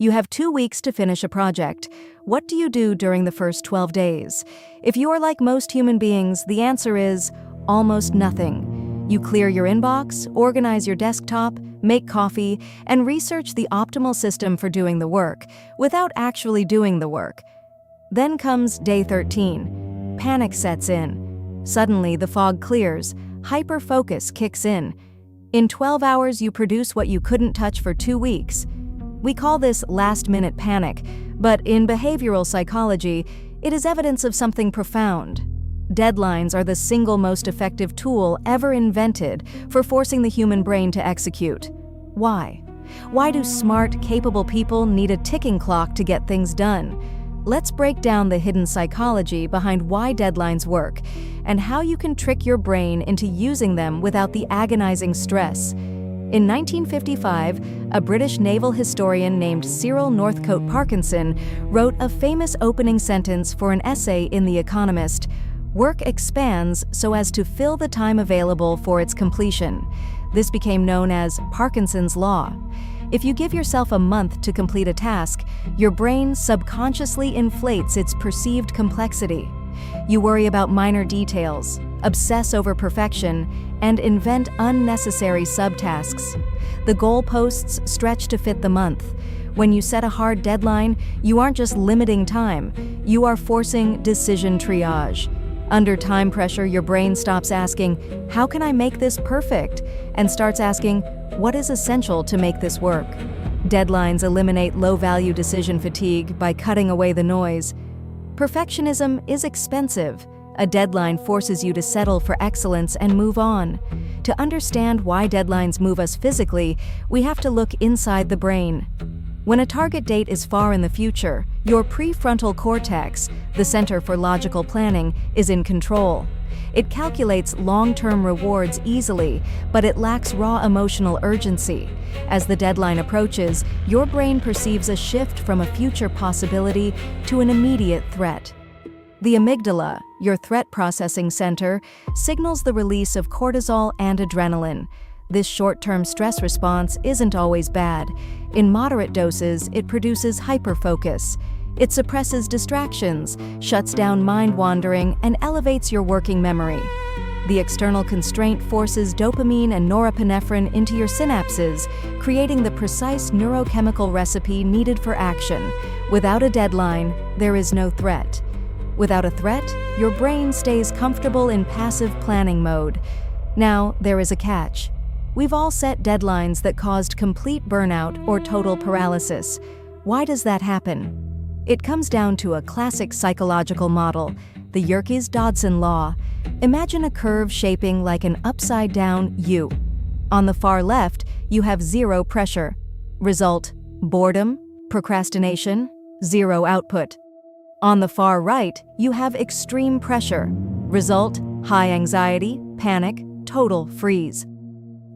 You have 2 weeks to finish a project. What do you do during the first 12 days? If you are like most human beings, the answer is almost nothing. You clear your inbox, organize your desktop, make coffee, and research the optimal system for doing the work, without actually doing the work. Then comes day 13. Panic sets in. Suddenly, the fog clears. Hyper-focus kicks in. In 12 hours, you produce what you couldn't touch for 2 weeks. We call this last-minute panic, but in behavioral psychology, it is evidence of something profound. Deadlines are the single most effective tool ever invented for forcing the human brain to execute. Why? Why do smart, capable people need a ticking clock to get things done? Let's break down the hidden psychology behind why deadlines work and how you can trick your brain into using them without the agonizing stress. In 1955, a British naval historian named Cyril Northcote Parkinson wrote a famous opening sentence for an essay in The Economist: "Work expands so as to fill the time available for its completion." This became known as Parkinson's Law. If you give yourself a month to complete a task, your brain subconsciously inflates its perceived complexity. You worry about minor details, obsess over perfection, and invent unnecessary subtasks. The goalposts stretch to fit the month. When you set a hard deadline, you aren't just limiting time, you are forcing decision triage. Under time pressure, your brain stops asking, "How can I make this perfect?" and starts asking, "What is essential to make this work?" Deadlines eliminate low-value decision fatigue by cutting away the noise. Perfectionism is expensive. A deadline forces you to settle for excellence and move on. To understand why deadlines move us physically, we have to look inside the brain. When a target date is far in the future, your prefrontal cortex, the center for logical planning, is in control. It calculates long-term rewards easily, but it lacks raw emotional urgency. As the deadline approaches, your brain perceives a shift from a future possibility to an immediate threat. The amygdala, your threat processing center, signals the release of cortisol and adrenaline. This short-term stress response isn't always bad. In moderate doses, it produces hyperfocus. It suppresses distractions, shuts down mind-wandering, and elevates your working memory. The external constraint forces dopamine and norepinephrine into your synapses, creating the precise neurochemical recipe needed for action. Without a deadline, there is no threat. Without a threat, your brain stays comfortable in passive planning mode. Now, there is a catch. We've all set deadlines that caused complete burnout or total paralysis. Why does that happen? It comes down to a classic psychological model, the Yerkes-Dodson law. Imagine a curve shaping like an upside-down U. On the far left, you have zero pressure. Result: boredom, procrastination, zero output. On the far right, you have extreme pressure. Result: high anxiety, panic, total freeze.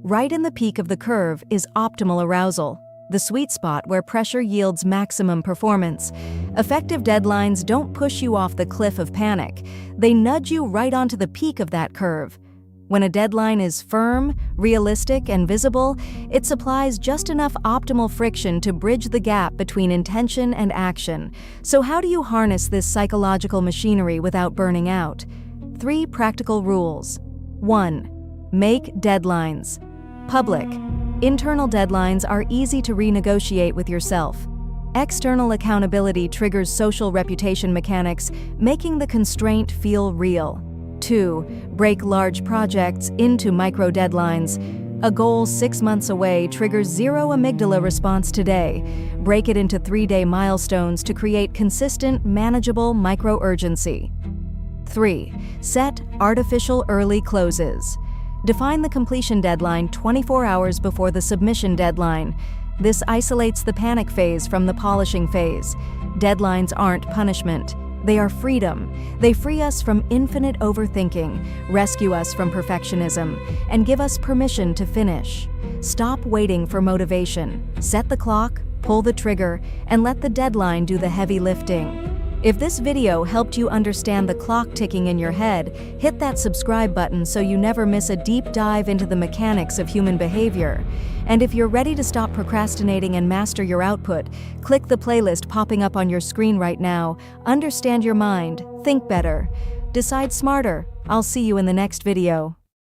Right in the peak of the curve is optimal arousal, the sweet spot where pressure yields maximum performance. Effective deadlines don't push you off the cliff of panic. They nudge you right onto the peak of that curve. When a deadline is firm, realistic, and visible, it supplies just enough optimal friction to bridge the gap between intention and action. So how do you harness this psychological machinery without burning out? 3 practical rules. 1. Make deadlines. Public. Internal deadlines are easy to renegotiate with yourself. External accountability triggers social reputation mechanics, making the constraint feel real. 2. Break large projects into micro deadlines. A goal 6 months away triggers zero amygdala response today. Break it into 3-day milestones to create consistent, manageable micro-urgency. 3. Set artificial early closes. Define the completion deadline 24 hours before the submission deadline. This isolates the panic phase from the polishing phase. Deadlines aren't punishment. They are freedom. They free us from infinite overthinking, rescue us from perfectionism, and give us permission to finish. Stop waiting for motivation. Set the clock, pull the trigger, and let the deadline do the heavy lifting. If this video helped you understand the clock ticking in your head, hit that subscribe button so you never miss a deep dive into the mechanics of human behavior. And if you're ready to stop procrastinating and master your output, click the playlist popping up on your screen right now. Understand your mind, think better, decide smarter. I'll see you in the next video.